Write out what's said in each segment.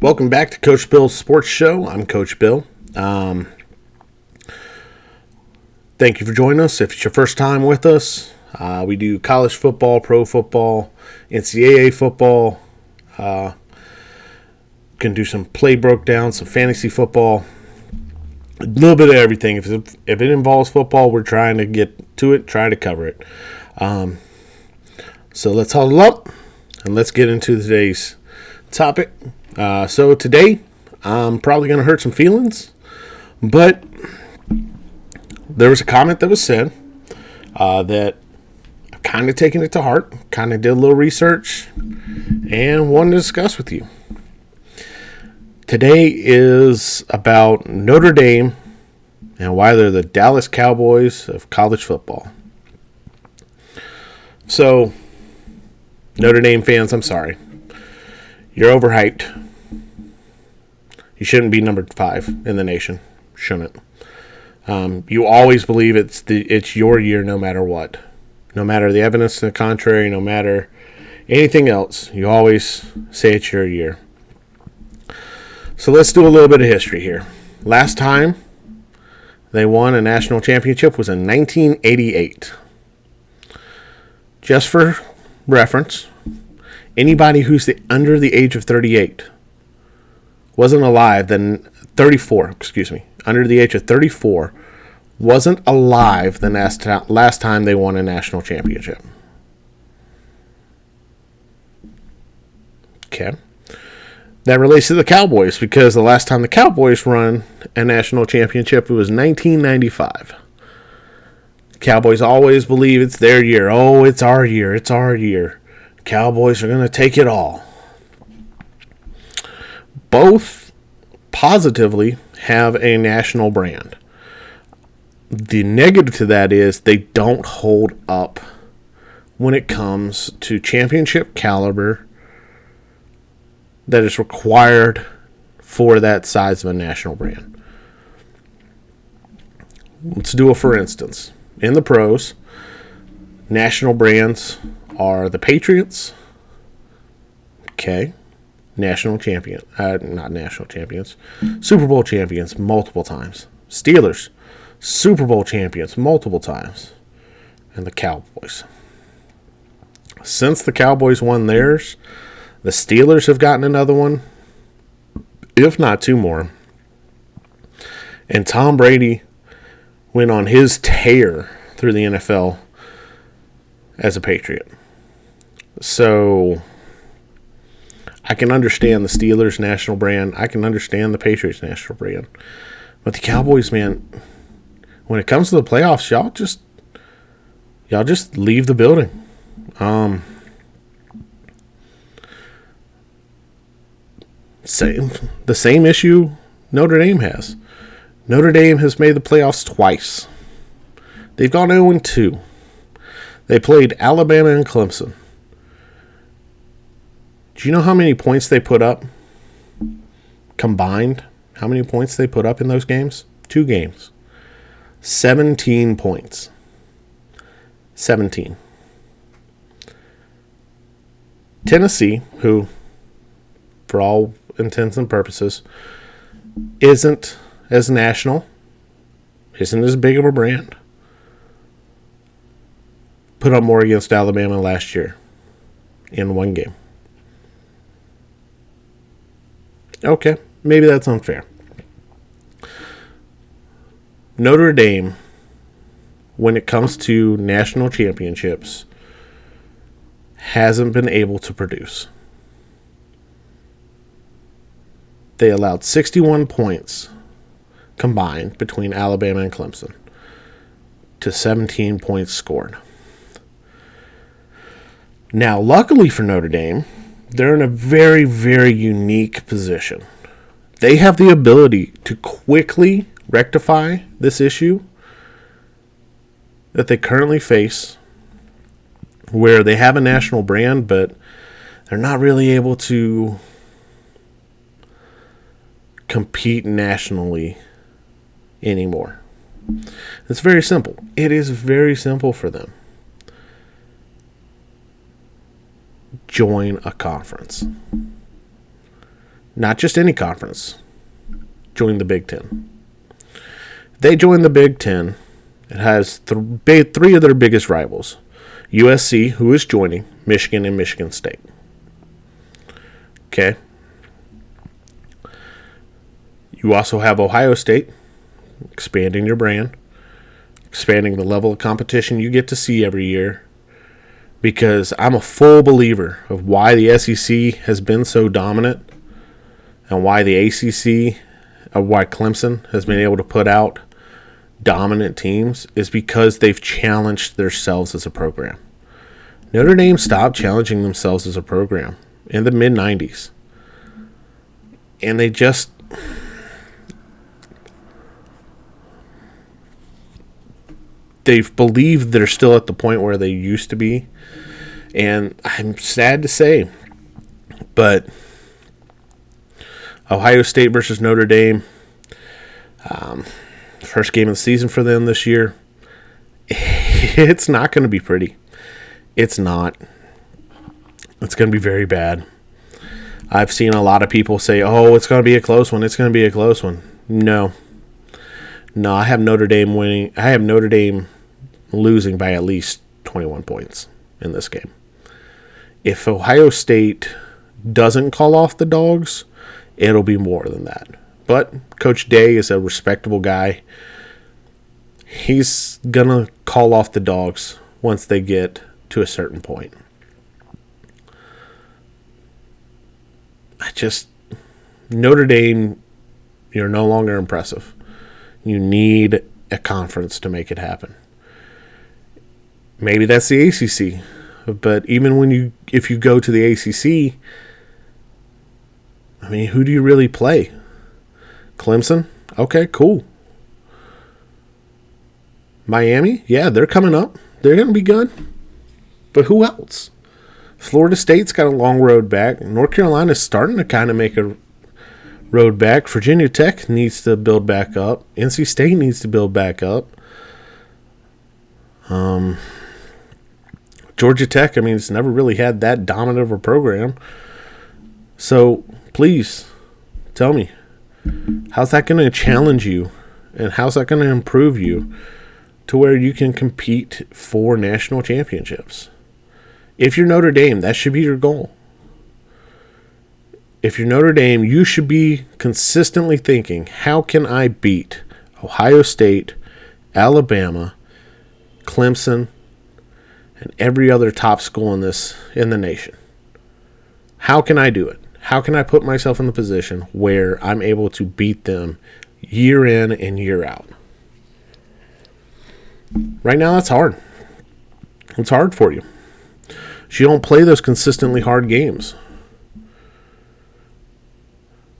Welcome back to Coach Bill's Sports Show. I'm Coach Bill. Thank you for joining us. If it's your first time with us, we do college football, pro football, NCAA football. Can do some play broke down, some fantasy football, a little bit of everything. If it involves football, we're trying to get to it, try to cover it. So let's huddle up and let's get into today's topic. So today, I'm probably going to hurt some feelings, but there was a comment that was said that I've kind of taken it to heart, kind of did a little research, and wanted to discuss with you. Today is about Notre Dame and why they're the Dallas Cowboys of college football. So, Notre Dame fans, I'm sorry. You're overhyped. You shouldn't be number 5 in the nation. Shouldn't. You always believe it's your year no matter what. No matter the evidence to the contrary, no matter anything else, you always say it's your year. So let's do a little bit of history here. Last time they won a national championship was in 1988. Just for reference, anybody who's under the age of 38 wasn't alive, then 34, under the age of 34 wasn't alive the last time they won a national championship. Okay. That relates to the Cowboys because the last time the Cowboys won a national championship, it was 1995. Cowboys always believe it's their year. Oh, it's our year. It's our year. Cowboys are going to take it all. Both positively have a national brand. The negative to that is they don't hold up when it comes to championship caliber that is required for that size of a national brand. Let's do a for instance. In the pros, national brands are the Patriots. Okay. National champion. Not national champions. Super Bowl champions multiple times. Steelers. Super Bowl champions multiple times. And the Cowboys. Since the Cowboys won theirs, the Steelers have gotten another one, if not 2 more. And Tom Brady went on his tear through the NFL as a Patriot. So I can understand the Steelers' national brand. I can understand the Patriots' national brand. But the Cowboys, man, when it comes to the playoffs, y'all just leave the building. The same issue Notre Dame has. Notre Dame has made the playoffs twice. They've gone 0-2. They played Alabama and Clemson. Do you know how many points they put up combined? How many points they put up in those games? 2 games. 17 points. 17. Tennessee, who, for all intents and purposes, isn't as national, isn't as big of a brand, put up more against Alabama last year in 1 game. Okay, maybe that's unfair. Notre Dame, when it comes to national championships, hasn't been able to produce. They allowed 61 points combined between Alabama and Clemson to 17 points scored. Now, luckily for Notre Dame, they're in a very, very unique position. They have the ability to quickly rectify this issue that they currently face, where they have a national brand, but they're not really able to compete nationally anymore. It's very simple. It is very simple for them. Join a conference. not just any conference, join the Big Ten. They join the Big Ten. It has three of their biggest rivals. USC, who is joining, Michigan, and Michigan State. Okay. You also have Ohio State, expanding your brand, expanding the level of competition you get to see every year. Because I'm a full believer of why the SEC has been so dominant and why the ACC, why Clemson has been able to put out dominant teams is because they've challenged themselves as a program. Notre Dame stopped challenging themselves as a program in the mid-90s. And they've believed they're still at the point where they used to be. And I'm sad to say, but Ohio State versus Notre Dame, first game of the season for them this year, it's not going to be pretty. It's not. It's going to be very bad. I've seen a lot of people say, oh, it's going to be a close one. It's going to be a close one. No, I have Notre Dame winning. I have Notre Dame losing by at least 21 points in this game. If Ohio State doesn't call off the dogs, it'll be more than that. But Coach Day is a respectable guy. He's going to call off the dogs once they get to a certain point. Notre Dame, you're no longer impressive. You need a conference to make it happen. Maybe that's the ACC. But even if you go to the ACC, I mean, who do you really play? Clemson? Okay, cool. Miami? Yeah, they're coming up. They're going to be good. But who else? Florida State's got a long road back. North Carolina's starting to kind of make a road back. Virginia Tech needs to build back up. NC State needs to build back up. Georgia Tech, I mean, it's never really had that dominant of a program. So, please, tell me, how's that going to challenge you? And how's that going to improve you to where you can compete for national championships? If you're Notre Dame, that should be your goal. If you're Notre Dame, you should be consistently thinking, how can I beat Ohio State, Alabama, Clemson, and every other top school in the nation? How can I do it? How can I put myself in the position where I'm able to beat them year in and year out? Right now, that's hard. It's hard for you. You don't play those consistently hard games.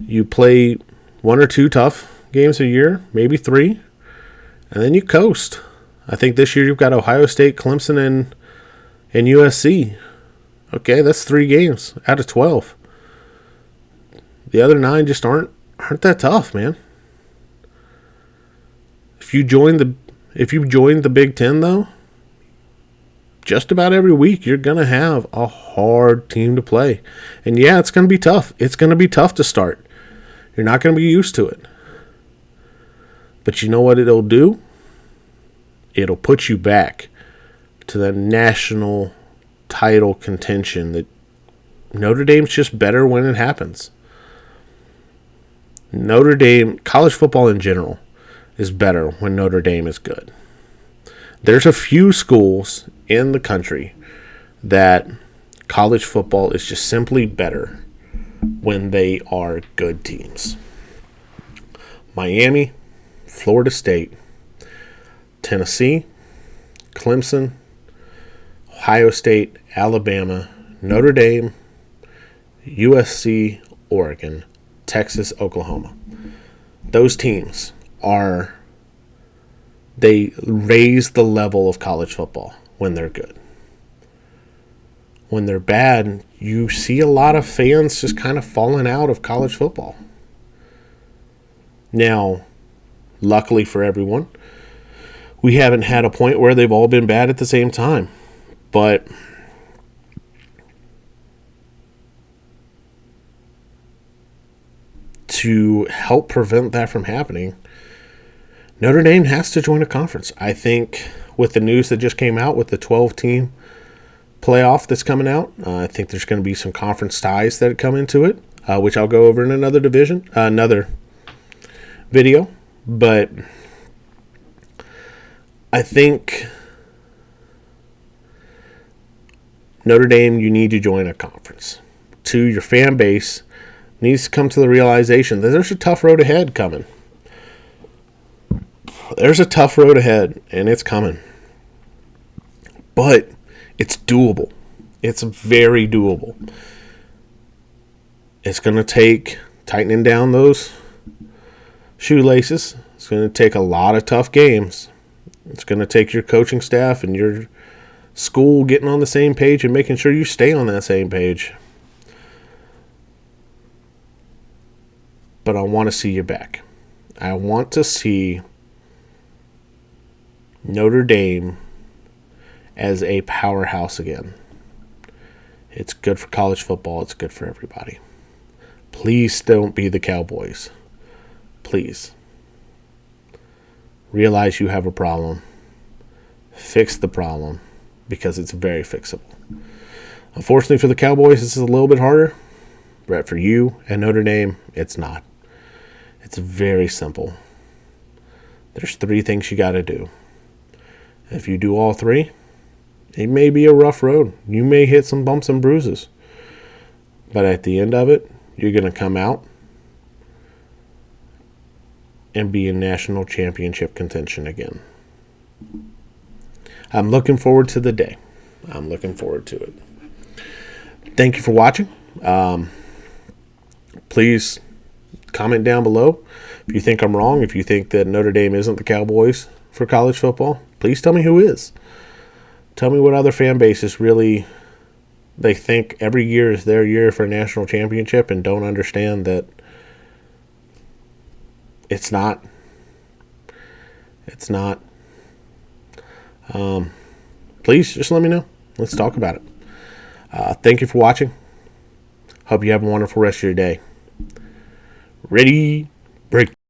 You play one or two tough games a year, maybe three, and then you coast. I think this year you've got Ohio State, Clemson, and USC. Okay, that's 3 games out of 12. The other 9 just aren't that tough, man. If you join the Big Ten, though, just about every week you're going to have a hard team to play. And yeah, it's going to be tough. It's going to be tough to start. You're not going to be used to it. But you know what it'll do? It'll put you back to the national title contention that Notre Dame's just better when it happens. Notre Dame, college football in general, is better when Notre Dame is good. There's a few schools in the country that college football is just simply better when they are good teams. Miami, Florida State, Tennessee, Clemson, Ohio State, Alabama, Notre Dame, USC, Oregon, Texas, Oklahoma. Those teams they raise the level of college football when they're good. When they're bad, you see a lot of fans just kind of falling out of college football. Now, luckily for everyone, we haven't had a point where they've all been bad at the same time. But to help prevent that from happening, Notre Dame has to join a conference. I think with the news that just came out with the 12-team playoff that's coming out, I think there's going to be some conference ties that come into it, which I'll go over in another video. But I think Notre Dame, you need to join a conference. Two, your fan base needs to come to the realization that there's a tough road ahead coming. There's a tough road ahead, and it's coming. But it's doable. It's very doable. It's going to take tightening down those shoelaces. It's going to take a lot of tough games. It's going to take your coaching staff and your school getting on the same page and making sure you stay on that same page. But I want to see you back. I want to see Notre Dame as a powerhouse again. It's good for college football. It's good for everybody. Please don't be the Cowboys. Please. Realize you have a problem. Fix the problem, because it's very fixable. Unfortunately for the Cowboys, this is a little bit harder. But for you and Notre Dame, it's not. It's very simple. There's 3 things you got to do. If you do all 3, it may be a rough road. You may hit some bumps and bruises. But at the end of it, you're going to come out and be in national championship contention again. I'm looking forward to the day. I'm looking forward to it. Thank you for watching. Please comment down below if you think I'm wrong. If you think that Notre Dame isn't the Cowboys for college football, please tell me who is. Tell me what other fan bases really they think every year is their year for a national championship and don't understand that it's not. It's not. Please just let me know. Let's talk about it. Thank you for watching. Hope you have a wonderful rest of your day. Ready?